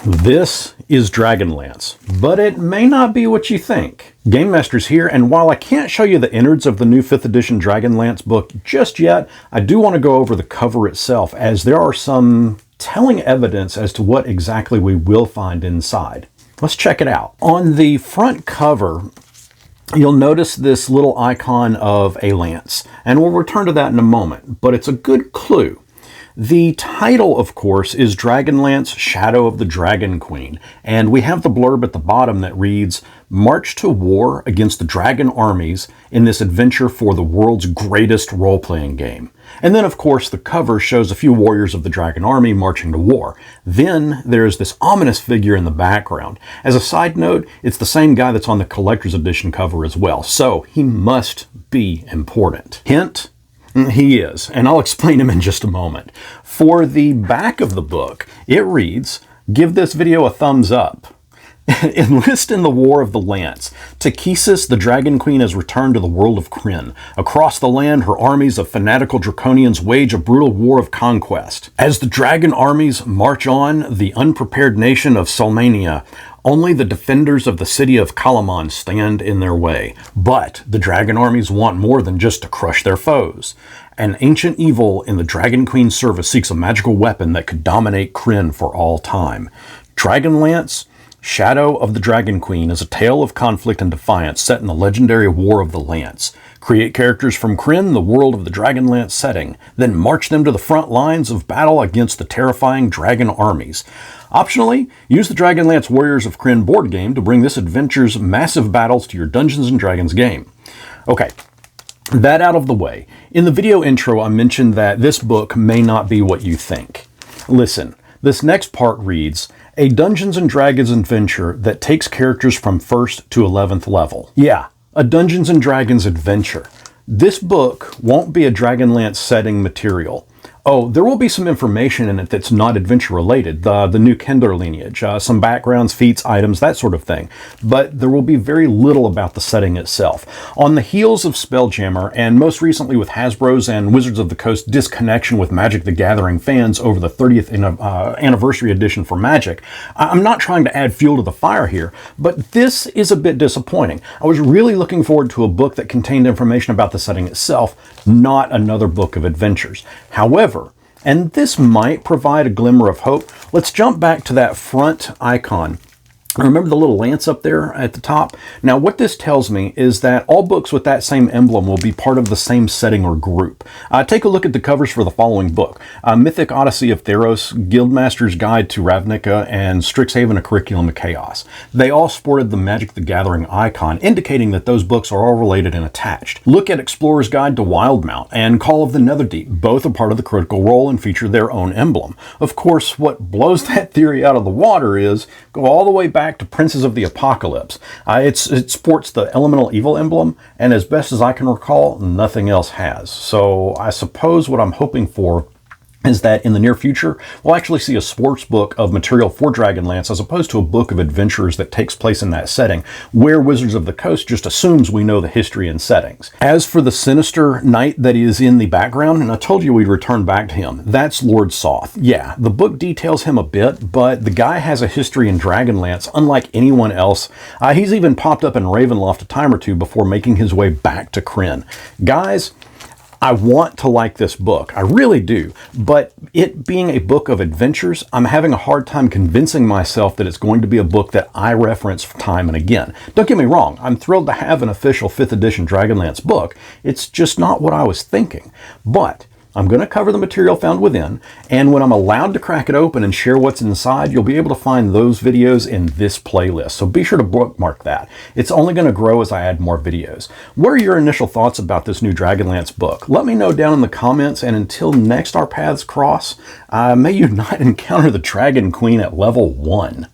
This is Dragonlance, but it may not be what you think. GameMasters here, and while I can't show you the innards of the new 5th edition Dragonlance book just yet, I do want to go over the cover itself, as there are some telling evidence as to what exactly we will find inside. Let's check it out. On the front cover, you'll notice this little icon of a lance, and we'll return to that in a moment, but it's a good clue. The title, of course, is Dragonlance, Shadow of the Dragon Queen, and we have the blurb at the bottom that reads, "March to war against the dragon armies in this adventure for the world's greatest role-playing game." And then, of course, the cover shows a few warriors of the dragon army marching to war. Then there's this ominous figure in the background. As a side note, it's the same guy that's on the collector's edition cover as well, so he must be important. Hint: he is, and I'll explain him in just a moment. For the back of the book, it reads, "Give this video a thumbs up. Enlist in the War of the Lance. Takhisis, the Dragon Queen, has returned to the world of Krynn. Across the land, her armies of fanatical draconians wage a brutal war of conquest. As the dragon armies march on the unprepared nation of Solmania, only the defenders of the city of Kalaman stand in their way. But the dragon armies want more than just to crush their foes. An ancient evil in the Dragon Queen's service seeks a magical weapon that could dominate Krynn for all time. Dragonlance, Shadow of the Dragon Queen is a tale of conflict and defiance set in the legendary War of the Lance. Create characters from Krynn, the world of the Dragonlance setting, then march them to the front lines of battle against the terrifying dragon armies. Optionally, use the Dragonlance Warriors of Krynn board game to bring this adventure's massive battles to your Dungeons & Dragons game." Okay, that out of the way. In the video intro, I mentioned that this book may not be what you think. Listen, this next part reads, "A Dungeons & Dragons adventure that takes characters from 1st to 11th level." Yeah, a Dungeons & Dragons adventure. This book won't be a Dragonlance setting material. Oh, there will be some information in it that's not adventure related, the new Kender lineage, some backgrounds, feats, items, that sort of thing. But there will be very little about the setting itself. On the heels of Spelljammer, and most recently with Hasbro's and Wizards of the Coast disconnection with Magic the Gathering fans over the 30th anniversary edition for Magic, I'm not trying to add fuel to the fire here, but this is a bit disappointing. I was really looking forward to a book that contained information about the setting itself, not another book of adventures. However, and this might provide a glimmer of hope, let's jump back to that front icon. Remember the little lance up there at the top? Now, what this tells me is that all books with that same emblem will be part of the same setting or group. Take a look at the covers for the following book: Mythic Odyssey of Theros, Guildmaster's Guide to Ravnica, and Strixhaven: A Curriculum of Chaos. They all sported the Magic the Gathering icon, indicating that those books are all related and attached. Look at Explorer's Guide to Wildmount and Call of the Netherdeep. Both are part of the Critical Role and feature their own emblem. Of course, what blows that theory out of the water is, go all the way back to Princes of the Apocalypse. It sports the Elemental Evil emblem, and as best as I can recall, nothing else has. So I suppose what I'm hoping for is that in the near future, we'll actually see a sports book of material for Dragonlance as opposed to a book of adventures that takes place in that setting, where Wizards of the Coast just assumes we know the history and settings. As for the sinister knight that is in the background, and I told you we'd return back to him, that's Lord Soth. Yeah, the book details him a bit, but the guy has a history in Dragonlance unlike anyone else. He's even popped up in Ravenloft a time or two before making his way back to Krynn. Guys, I want to like this book, I really do, but it being a book of adventures, I'm having a hard time convincing myself that it's going to be a book that I reference time and again. Don't get me wrong, I'm thrilled to have an official 5th edition Dragonlance book. It's just not what I was thinking. But I'm going to cover the material found within, and when I'm allowed to crack it open and share what's inside, you'll be able to find those videos in this playlist. So be sure to bookmark that. It's only going to grow as I add more videos. What are your initial thoughts about this new Dragonlance book? Let me know down in the comments, and until next our paths cross, may you not encounter the Dragon Queen at level 1.